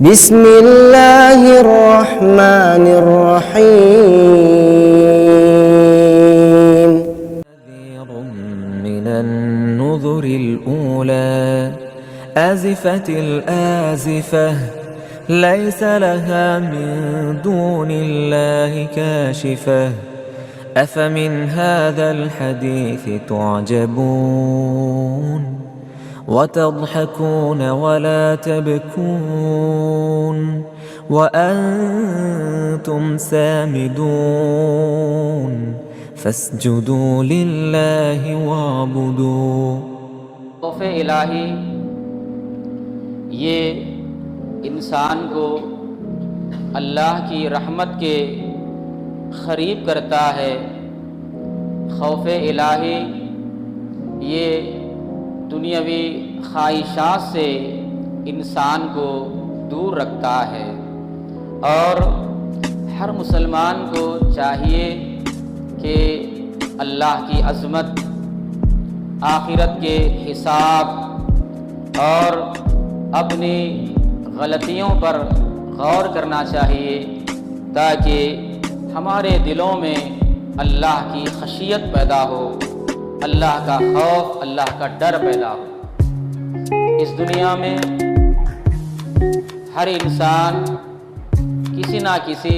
بسم اللہ الرحمن الرحیم نذير من النذر الأولى آزفت الآزفة ليس لها من دون الله كاشفة أفمن هذا الحديث تعجبون وتضحكون ولا تبكون وأنتم سامدون فاسجدوا لله واعبدوا۔ خوف الہی یہ انسان کو اللہ کی رحمت کے قریب کرتا ہے۔ خوف الہی یہ دنیاوی خواہشات سے انسان کو دور رکھتا ہے، اور ہر مسلمان کو چاہیے کہ اللہ کی عظمت، آخرت کے حساب اور اپنی غلطیوں پر غور کرنا چاہیے، تاکہ ہمارے دلوں میں اللہ کی خشیت پیدا ہو، اللہ کا خوف، اللہ کا ڈر پیدا ہو۔ اس دنیا میں ہر انسان کسی نہ کسی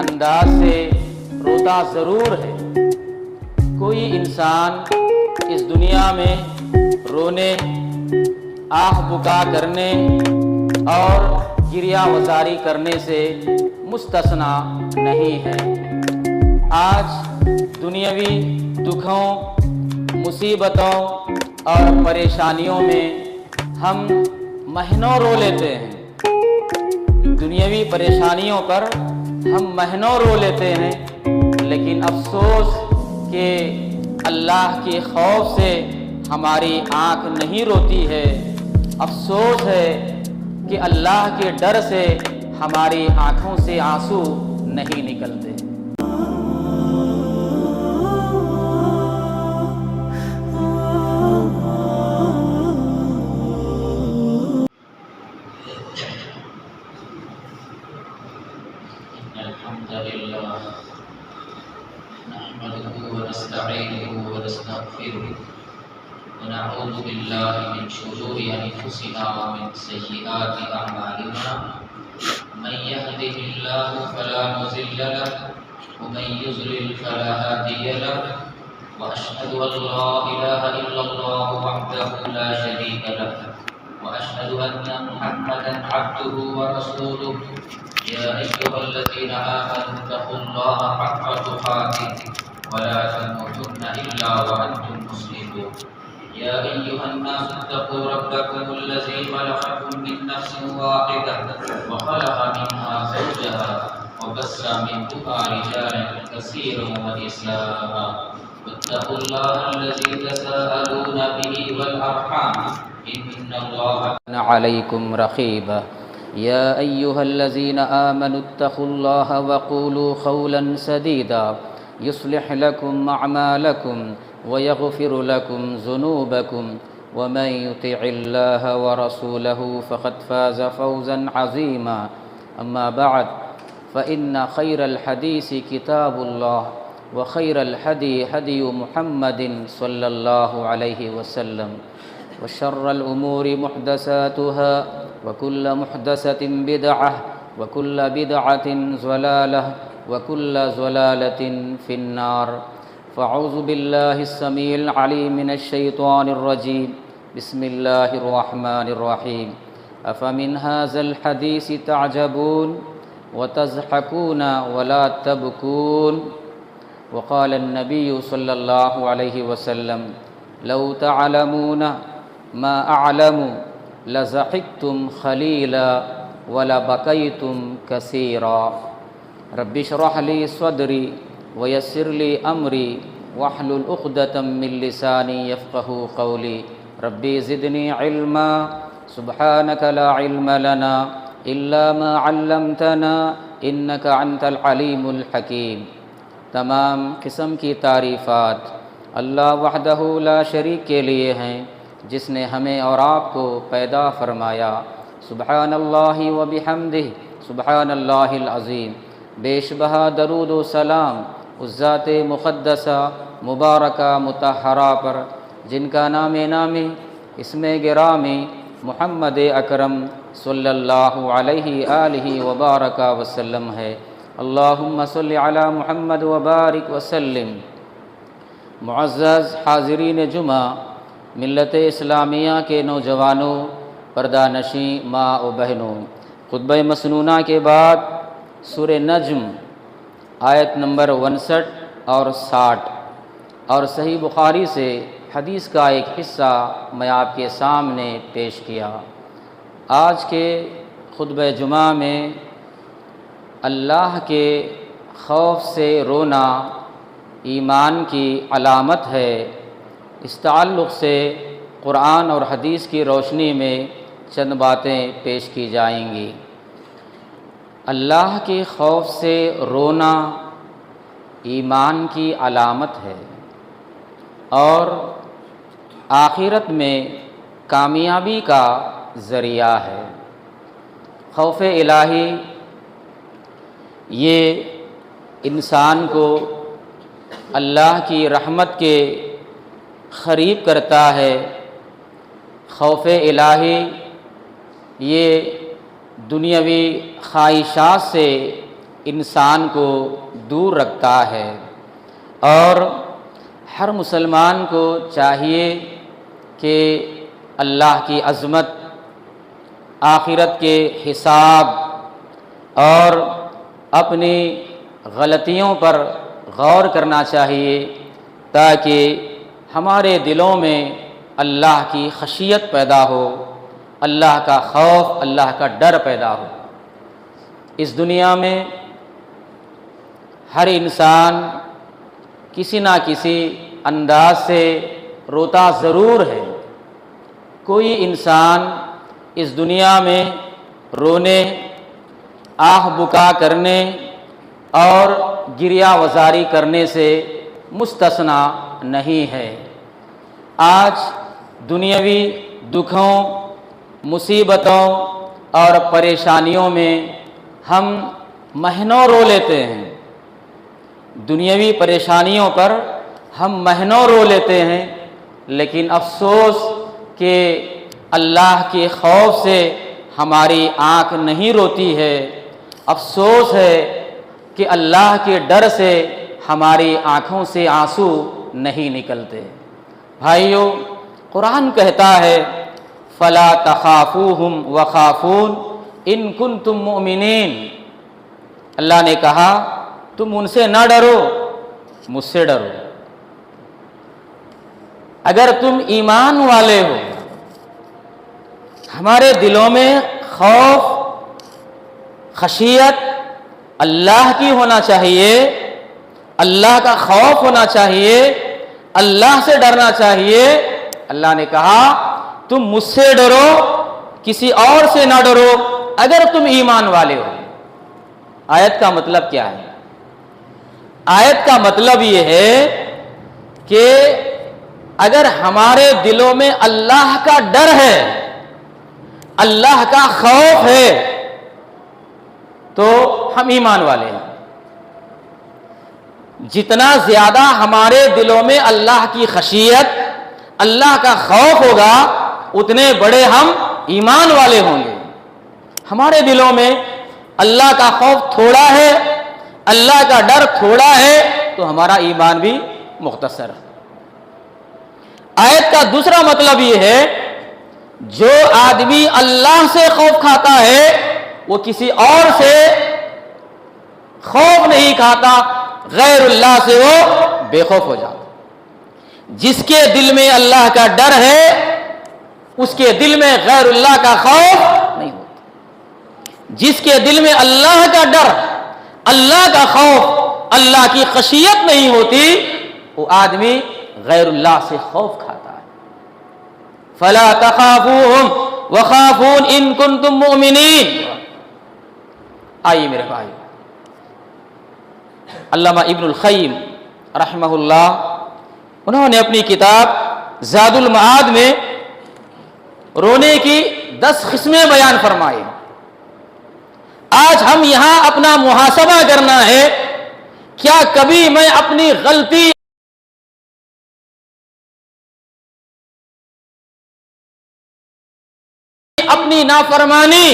انداز سے روتا ضرور ہے۔ کوئی انسان اس دنیا میں رونے، آہ بکا کرنے اور گریہ وزاری کرنے سے مستثنا نہیں ہے۔ آج دنیاوی دکھوں، مصیبتوں اور پریشانیوں میں ہم مہینوں رو لیتے ہیں۔ دنیاوی پریشانیوں پر ہم مہینوں رو لیتے ہیں، لیکن افسوس کہ اللہ کے خوف سے ہماری آنکھ نہیں روتی ہے۔ افسوس ہے کہ اللہ کے ڈر سے ہماری آنکھوں سے آنسو نہیں نکلتے۔ الحمدللہ نحمده ونستعینه ونستغفره ونعوذ باللہ من شرور انفسنا ومن سیئات اعمالنا من يهده الله فلا مضل له ومن يضلل فلا هادي له واشهد ان لا اله الا الله وحده لا شريك له واشهد ان محمدا عبده ورسوله يا أيها الذين آمنوا اتقوا الله حق تقاته ولا تموتن إلا وأنتم مسلمون يا أيها الناس اتقوا ربكم الذي خلقكم من نفس واحدة وخلق منها زوجها وبث منهما رجالا كثيرا ونساء واتقوا الله الذي تساءلون به والأرحام إن الله كان عليكم رقيبا يا أيها الذين آمنوا اتقوا الله وقولوا قولا سديدا يصلح لكم أعمالكم ويغفر لكم ذنوبكم ومن يطع الله ورسوله فقد فاز فوزا عظيما أما بعد فإن خير الحديث كتاب الله وخير الهدي هدي محمد صلى الله عليه وسلم وشر الأمور محدثاتها وكل محدثة بدعة وكل بدعة ضلالة وكل ضلالة في النار فأعوذ بالله السميع العليم من الشيطان الرجيم بسم الله الرحمن الرحيم أفمن هذا الحديث تعجبون وتضحكون ولا تبكون وقال النبي صلى الله عليه وسلم لو تعلمون ما أعلم لضحكتم خليلا ولبكيتم كثيرا رب اشرح لي صدري ويسر لي أمري واحلل عقدة من لساني يفقهوا قولي ربي زدني علما سبحانك لا علم لنا إلا ما علمتنا إنك أنت العليم الحكيم۔ تمام قسم کی تعریفات اللہ وحدہ لا شریک کے لیے ہیں، جس نے ہمیں اور آپ کو پیدا فرمایا۔ سبحان اللہ و بحمدہ سبحان اللہ العظیم۔ بے شبہ درود و سلام اس ذات مقدسہ مبارکہ مطہرہ پر جن کا نام نامی اسم گرامی محمد اکرم صلی اللہ علیہ آلہ وبارک وسلم ہے۔ اللہم صلی علی محمد وبارک وسلم۔ معزز حاضرین جمعہ، ملت اسلامیہ کے نوجوانوں، پردہ نشیں ماں و بہنوں، خطبہ مسنونہ کے بعد سورہ نجم آیت نمبر 59 اور 60 اور صحیح بخاری سے حدیث کا ایک حصہ میں آپ کے سامنے پیش کیا۔ آج کے خطبہ جمعہ میں اللہ کے خوف سے رونا ایمان کی علامت ہے، اس تعلق سے قرآن اور حدیث کی روشنی میں چند باتیں پیش کی جائیں گی۔ اللہ کے خوف سے رونا ایمان کی علامت ہے اور آخرت میں کامیابی کا ذریعہ ہے۔ خوف الہی یہ انسان کو اللہ کی رحمت کے قریب کرتا ہے۔ خوف الہی یہ دنیاوی خواہشات سے انسان کو دور رکھتا ہے اور ہر مسلمان کو چاہیے کہ اللہ کی عظمت، آخرت کے حساب اور اپنی غلطیوں پر غور کرنا چاہیے تاکہ ہمارے دلوں میں اللہ کی خشیت پیدا ہو، اللہ کا خوف، اللہ کا ڈر پیدا ہو۔ اس دنیا میں ہر انسان کسی نہ کسی انداز سے روتا ضرور ہے۔ کوئی انسان اس دنیا میں رونے، آہ بکا کرنے اور گریہ وزاری کرنے سے مستثنا نہیں ہے۔ آج دنیاوی دکھوں، مصیبتوں اور پریشانیوں میں ہم مہینوں رو لیتے ہیں، دنیاوی پریشانیوں پر ہم مہینوں رو لیتے ہیں، لیکن افسوس کہ اللہ کے خوف سے ہماری آنکھ نہیں روتی ہے، افسوس ہے کہ اللہ کے ڈر سے ہماری آنکھوں سے آنسو نہیں نکلتے۔ بھائیو، قرآن کہتا ہے فَلَا تَخَافُوهُمْ وَخَافُونَ إِن كُنتُم مُؤْمِنِينَ۔ اللہ نے کہا تم ان سے نہ ڈرو، مجھ سے ڈرو۔ اگر تم ایمان والے ہو، ہمارے دلوں میں خوف، خشیت اللہ کی ہونا چاہیے، اللہ کا خوف ہونا چاہیے، اللہ سے ڈرنا چاہیے۔ اللہ نے کہا تم مجھ سے ڈرو، کسی اور سے نہ ڈرو اگر تم ایمان والے ہو۔ آیت کا مطلب کیا ہے؟ آیت کا مطلب یہ ہے کہ اگر ہمارے دلوں میں اللہ کا ڈر ہے، اللہ کا خوف ہے، تو ہم ایمان والے ہیں۔ جتنا زیادہ ہمارے دلوں میں اللہ کی خشیت، اللہ کا خوف ہوگا، اتنے بڑے ہم ایمان والے ہوں گے۔ ہمارے دلوں میں اللہ کا خوف تھوڑا ہے، اللہ کا ڈر تھوڑا ہے، تو ہمارا ایمان بھی مختصر ہے۔ آیت کا دوسرا مطلب یہ ہے جو آدمی اللہ سے خوف کھاتا ہے وہ کسی اور سے خوف نہیں کھاتا، غیر اللہ سے وہ بے خوف ہو جاتا۔ جس کے دل میں اللہ کا ڈر ہے اس کے دل میں غیر اللہ کا خوف نہیں ہوتا۔ جس کے دل میں اللہ کا ڈر، اللہ کا خوف، اللہ کی خشیت نہیں ہوتی، وہ آدمی غیر اللہ سے خوف کھاتا ہے۔ فَلَا تَخَافُوهُمْ وَخَافُونَ إِن كُنتُم مُؤْمِنِينَ۔ آئیے میرے بھائی، علامہ ابن القیم رحمہ اللہ، انہوں نے اپنی کتاب زاد المعاد میں رونے کی 10 قسمیں بیان فرمائے. آج ہم یہاں اپنا محاسبہ کرنا ہے. کیا کبھی میں اپنی غلطی، اپنی نافرمانی،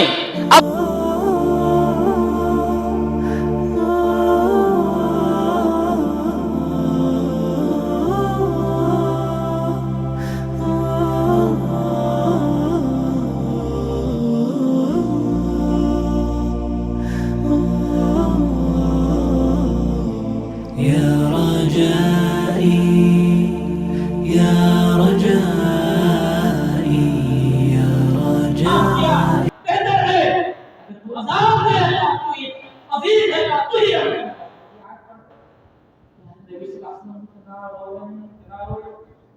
يا رجائي يا رجائي يا رجائي بہتر ہے اگر تو عذاب دے اللہ تو یہ عزیز ہے اللہ تو ہی رحم. نبی صلی اللہ علیہ وسلم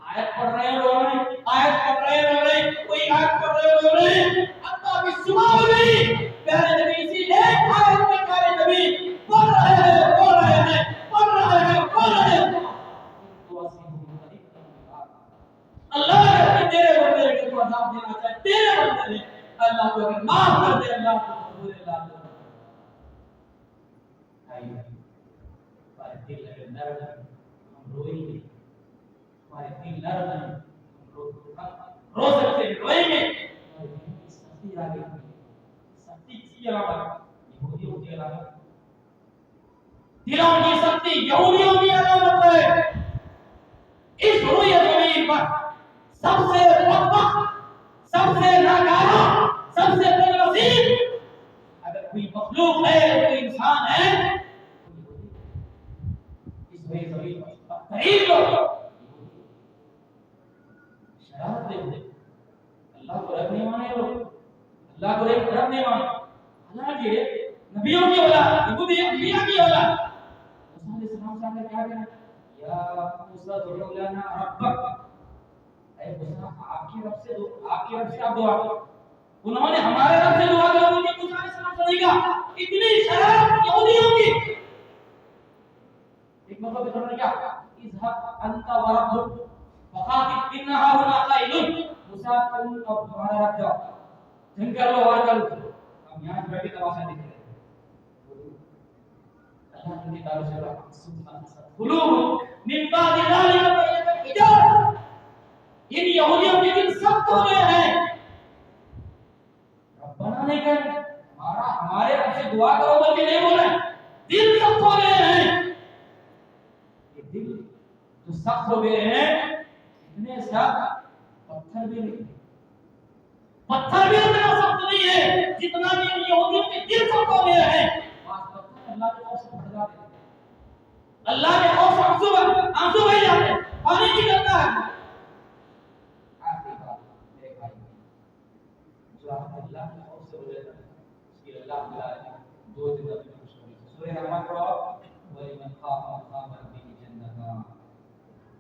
آیت پڑھ رہے ہیں رو رہے ہیں، آیت پڑھ رہے ہیں رو رہے ہیں، کوئی آیت پڑھ رہے ہیں رو رہے ہیں. حتیٰ کہ صبح میں بھی پیارے نبی اسی ایک آیت میں پیارے نبی پڑھ رہے ہیں رو رہے ہیں، پڑھ رہے ہیں رو رہے ہیں. اللہ نے تیرے بندے کو عذاب دینا چاہے، تیرے بندے نے اللہ کو اگر معاف کر دے، اللہ کو قبول اللہ کو ہمارے دل اگر نرم ہے ہم روئیں گے، ہمارے دل نرم ہے رو سکتے ہیں، روئیں گے. سختی آ گئی، سختی کی علامت یہودیوں کی علامت، دلوں کی سختی یہودیوں کی علامت ہے. اس روئے زمین پر سب سے بدبخت، سب سے ناکارہ، سب سے بد نصیب اگر کوئی مخلوق ہے، کوئی انسان ہے، اس روئے زمین پر بدترین لوگ شرارتیں ہوتے، اللہ کو رب نہیں مانے لوگ، اللہ کو رب نہیں مانے. حالانکہ نبیوں کی اولاد، یہودی انبیاء کی اولاد، موسیٰ علیہ السلام سے کیا کہنا؟ یا موسیٰ ادعو لنا ربک، اے موسیٰ آپ کے رب سے آپ دعا کرو. انہوں نے ہمارے رب سے دعا کرو کہ موسیٰ علیہ السلام سے نہیں کہا. اتنی شرارت یہودیوں کی. ایک مرتبہ انہوں نے کیا اذهب انت وربک فقاتل انها هنا قائلون. موسیٰ تم اور تمہارا رب جاؤ جنگ کر لو، وار کر لو. ہم یہاں بیٹھ کے تماشا دیکھ رہے ہیں. اللہ کی تعالی سے قلوب من بعد ذلك فهي كالحجارة. ان یہودیوں کے دل سخت ہو گئے ہیں. ربنا نہیں کہتے، ہمارے رب سے دعا کرو بلکہ نہیں بولے، دل سخت ہو گئے ہیں. یہ دل جو سخت ہو گئے ہیں، اتنے سخت پتھر بھی نہیں، پتھر بھی اتنا سخت نہیں ہے جتنا کہ ان یہودیوں کے دل سخت ہو گئے ہیں. اللہ کے خوف سے پھٹ جاتے ہیں، اللہ کے خوف سے آنسو بہ جاتے ہیں، پانی نکلتا ہے. آخری بات میرے بھائی، جو اللہ کے خوف سے ہو جاتا ہے اس کی اللہ تعالیٰ نے 2 جگہ میں خوشخبری دی. سورہ رحمان پڑھو، وَلِمَنْ خَافَ مَقَامَ رَبِّهِ جَنَّتَانِ.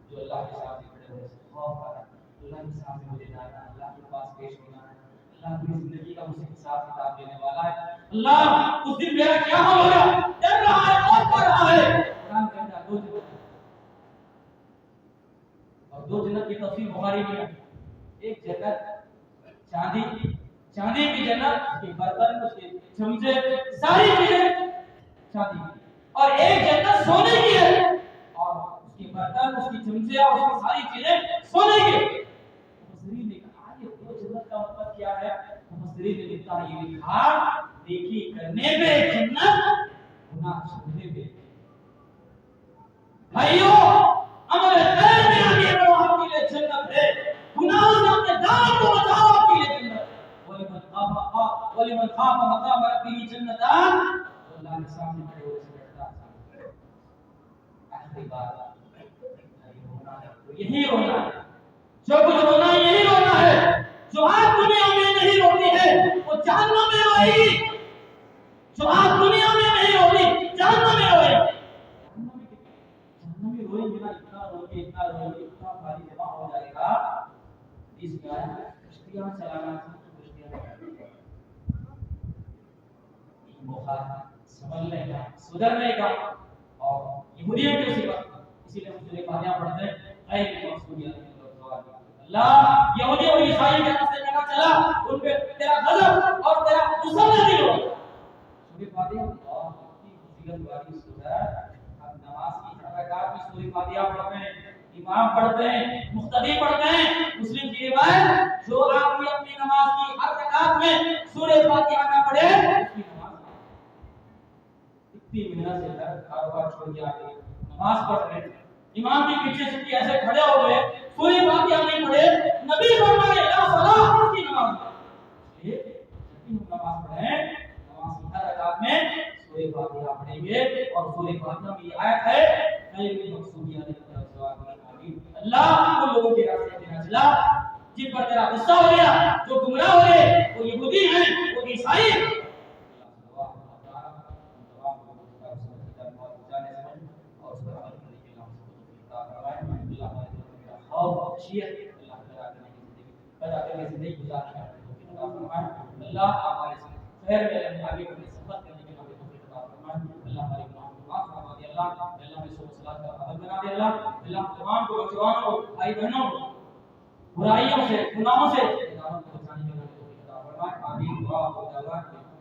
جو اللہ کے سامنے کھڑے ہوئے سے خوف کرتا ہے، اللہ کے سامنے مجھے جانا ہے، اللہ کے پاس پیش ہونا ہے، اللہ پوری زندگی کا مجھے حساب کتاب دینے والا ہے. اللہ اس دن میرا کیا حال ہوگا؟ ڈر رہا ہے، خوف کر رہا ہے. قرآن کہتا ہے 2 جنت، اور 2 جنت کی تفسیر بخاری میں ہے. ایک جنت چاندی کی جنت، اس کے برتن، اس کے چمچے، ساری چیزیں چاندی کی. اور ایک جنت سونے کی ہے، اور اس کے برتن، اس کی چمچے اور اس کی ساری چیزیں سونے کی. مفسرین نے کہا یہ 2 جنت کا مطلب کیا ہے؟ مفسرین نے لکھا یہ لکھا نیکی کرنے پہ جنت، گناہ چھوڑنے پہ. بھائیو عمل خیر میں آگے بڑھو، آپ کے لیے جنت ہے. گناہوں سے اپنے دامن کو بچاؤ، آپ کے لیے جنت ہے. وَلِمَنْ خَافَ مَقَامَ رَبِّهِ جَنَّتَانِ. اللہ کے سامنے کھڑے ہوئے سے بیٹھتا ہے. آخری بات یہی رونا ہے، جو کچھ رونا ہے یہی رونا ہے. جو آگ دنیا میں نہیں روتی ہے وہ جہنم میں روئے گی. جو آگ دنیا میں نہیں روتی جہنم میں روئے گی. جہنم میں روئے گی نا، اتنا روئے گی، اتنا پانی جمع ہو جائے گا. اس میں کشتیاں چلانا موقع سنبھلنے کا، سدھرنے کا. اور یہودیوں کی صفت، اسی لیے ہم سورہ فاتحہ پڑھتے ہیں غیر مغضوب علیہم ولا الضالین. اللہ یہودی اور عیسائی کے راستے میں نہ چلا، ان پہ تیرا غضب اور تیرا غصہ نازل ہو۔ سورہ فاتحہ اللہ کی فضیلت والی سورہ ہے۔ ہم نماز کی رکعات میں سورہ فاتحہ پڑھتے ہیں، امام پڑھتے ہیں، مقتدی پڑھتے ہیں۔ مسلم کی روایت، جو آدمی اپنی نماز کی ہر رکعت میں سورہ فاتحہ نہ پڑھے اس کی نماز اتنی محنت سے ہر کاروبار چھوڑ کے آگے نماز پڑھ رہے ہیں، امام کے پیچھے سے ایسے کھڑے ہو گئے، سورہ فاتحہ نہیں پڑھے، نبی فرمانے لا صلاۃ اس کی نماز یہ نماز پڑھیں، نماز کی ہر رکعت میں سورہ فاتحہ پڑھیں گے۔ اور سورہ فاتحہ میں یہ آیت ہے غیر مقصودی علیہ اللہ ان لوگوں کے راستے میں نہ چلا جن پر تیرا غصہ ہو گیا، جو گمراہ ہو گئے، وہ یہودی ہیں، وہ عیسائی ہیں۔ اللہ ہمارے خیر میں آگے بڑھنے سبق کرنے کے ہمیں توفیق عطا فرمائے۔ اللہ ہمارے گناہوں کو معاف فرما دے، اللہ میں صبح صلاۃ کا پابند بنا دے، اللہ تمام کو نوجوانوں کو، بھائی بہنوں کو برائیوں سے، گناہوں سے دعوت کو بچانے کے ہمیں توفیق عطا فرمائے۔ آمین۔ دعا و دعوات الحمدللہ۔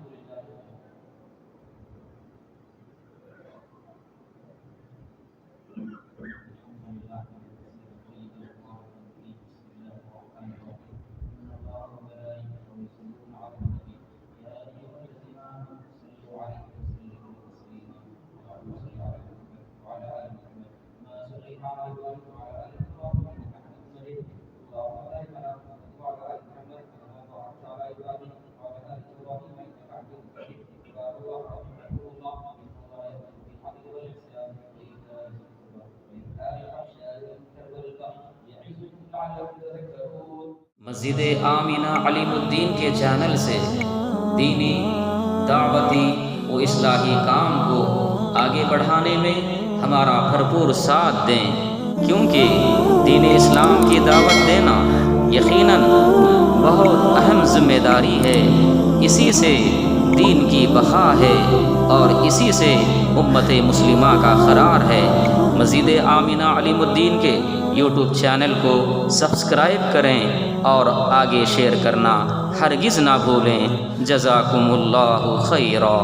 مسجد آمینہ علیم الدین کے چینل سے دینی، دعوتی و اصلاحی کام کو آگے بڑھانے میں ہمارا بھرپور ساتھ دیں، کیونکہ دین اسلام کی دعوت دینا یقیناً بہت اہم ذمہ داری ہے۔ اسی سے دین کی بقا ہے اور اسی سے امت مسلمہ کا قرار ہے۔ مسجد آمینہ علیم الدین کے یوٹیوب چینل کو سبسکرائب کریں اور آگے شیئر کرنا ہرگز نہ بھولیں۔ جزاکم اللہ خیرا۔